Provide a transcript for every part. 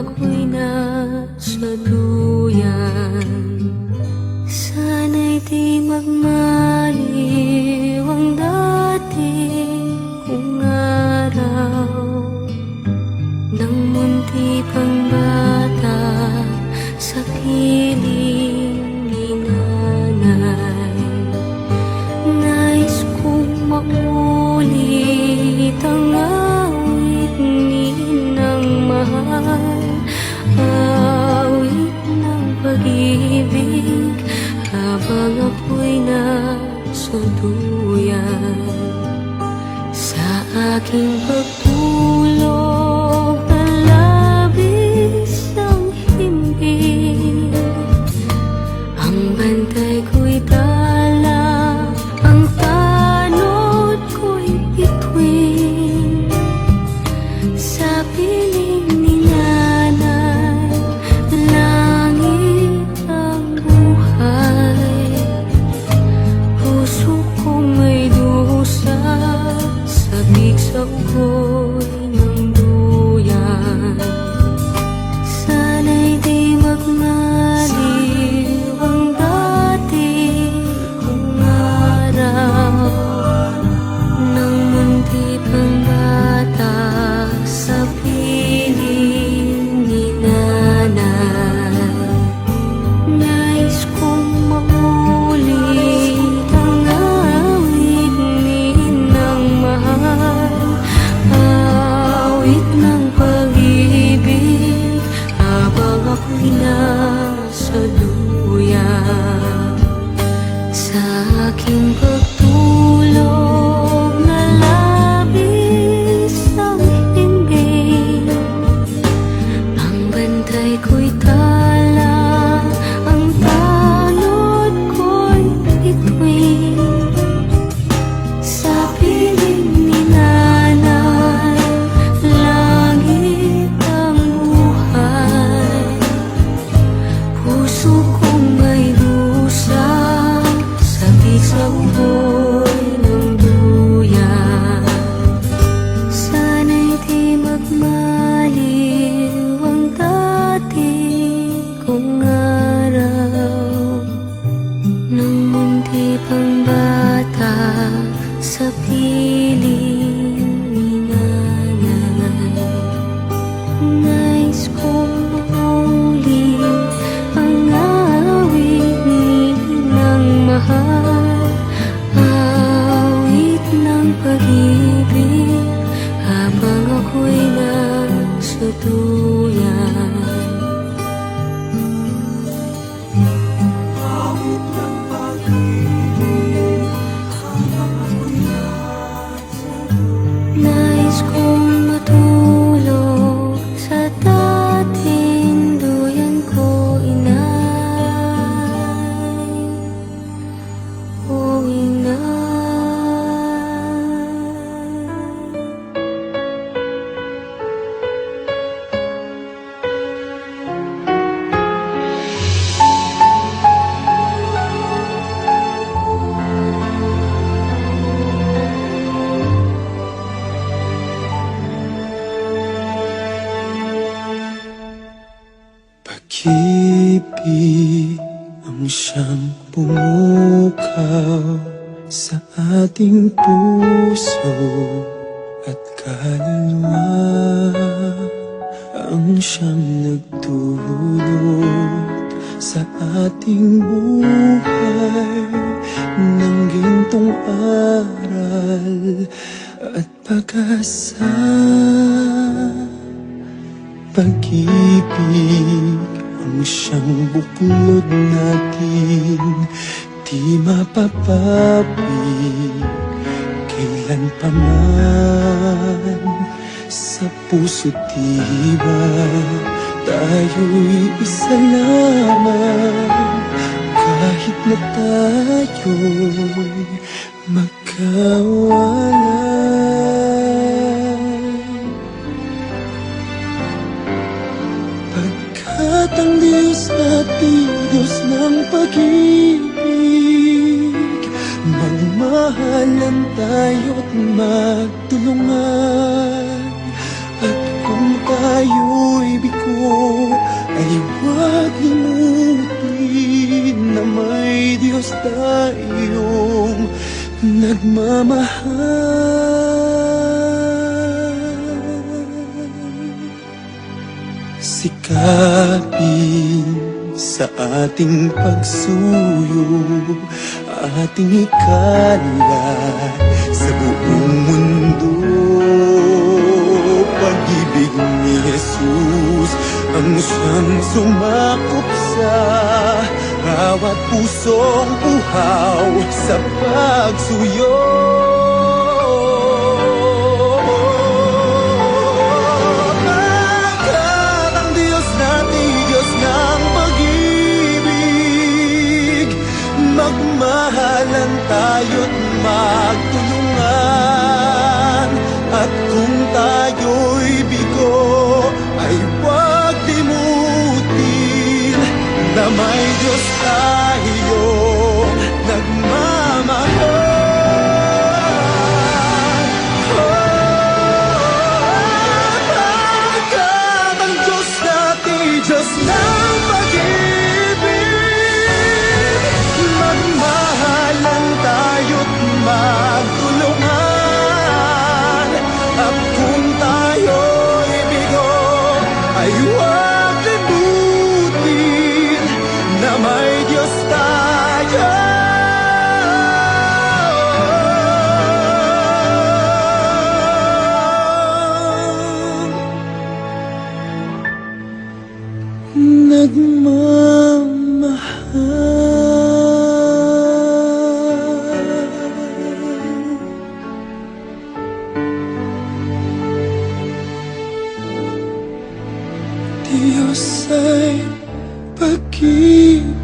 ako'y nasa duyan, sana'y di magmaliw ang dati kong araw. Nang munti pang bata sa piling ni nanay, nais kong maulit ang awit ni ng mahal, awit ng pag-ibig habang ako'y nasa duyan. Sa aking pagtulog na labis ang himbing, ang bantay ko'y tala, ang tanod ko'y bituin. Sa piling ni nanay, langit ang buhay, puso kong may dusa, sabik sa ugoy ng duyan. Sana'y di magmaliw ang dati kong araw, nang munti pang bata sa piling ni nanay. Nais kong maulit ang awit ni ng mahal, awit ng pag-ibig habang ako'y nasa duyan. Sa aking pagtulog na labis ang himbing, ang bantay ko'y tala, ang tanod ko'y bituin. Sa piling ni nanay, langit ang buhay, puso kong may dusa, sabik sa ugoy ng duyan. Sana'y di magmaliw ang dati kong araw, nang munti pang bata sa piling ni nanay. Nais kong maulit ang awit ni ng mahal, awit ng pag-ibig habang ako'y nasa duyan. Awit ng pag-ibig habang ako'y nasa duyan. Nais kong matulog sa dating duyan ko, inay, o inay. Pag-ibig ang siyang pumukaw sa ating puso at kaluluwa, ang siyang nagdulot sa ating buhay ng gintong aral at pag-asa. Pag-ibig ang siyang buklod natin, di mapapawid kailan pa man. Sa puso't diwa tayo'y isa lamang, kahit na tayo'y magkawalan. Pagkat ang Diyos ating Diyos ng pag-ibig, magmahalan tayo't magtulungan. At kung tayo'y bigo sikapin sa ating pagsuyo, ating ikalat sa buong mundo. Pag-ibig ni Jesus ang siyang sumakop sa bawat pusong uhaw sa pagsuyo. Pagkat ang Diyos natin, Diyos ng pag-ibig, magmahalan tayo't magtulungan. At kung tayo'y bigo, ay huwag limutin na may Diyos tayong nagmamahal. Pagkat ang Diyos natin, Diyos ng pag-ibig, magmahalan tayo't magtulungan. At kung tayo'y bigo, ay huwag limutin na may Diyos tayo. Nagmamahal. Diyos ay pag-ibig.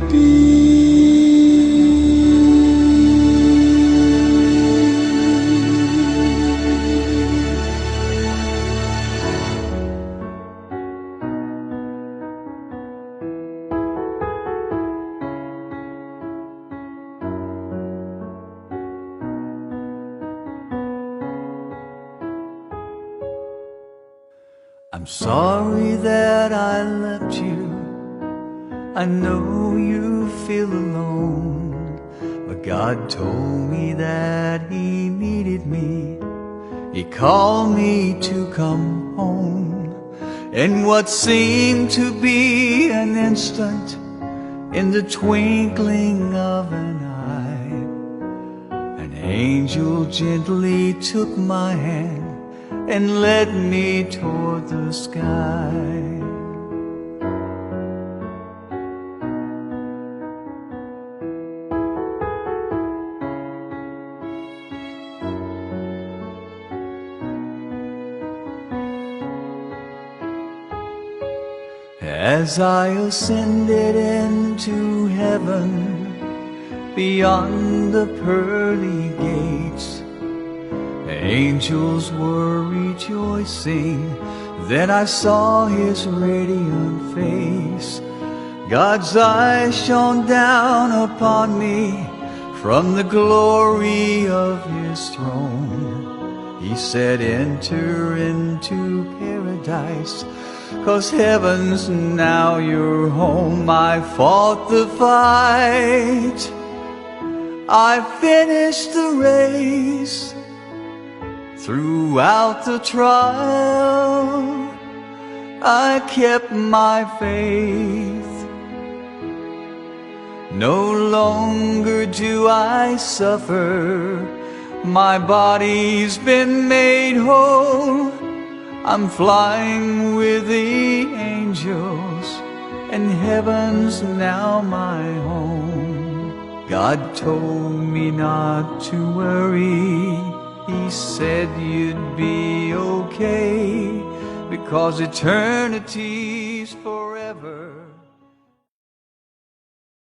I'm sorry that I left you. I know you feel alone, but God told me that He needed me. He called me to come home. In what seemed to be an instant, in the twinkling of an eye, an angel gently took my hand and led me toward the sky. As I ascended into heaven, beyond the pearly gates, angels were rejoicing. Then I saw His radiant face. God's eyes shone down upon me from the glory of His throne. He said, enter into paradise, 'cause heaven's now your home. I fought the fight, I finished the race. Throughout the trial, I kept my faith. No longer do I suffer, my body's been made whole. I'm flying with the angels, and heaven's now my home. God told me not to worry. He said you'd be okay, because eternity's forever.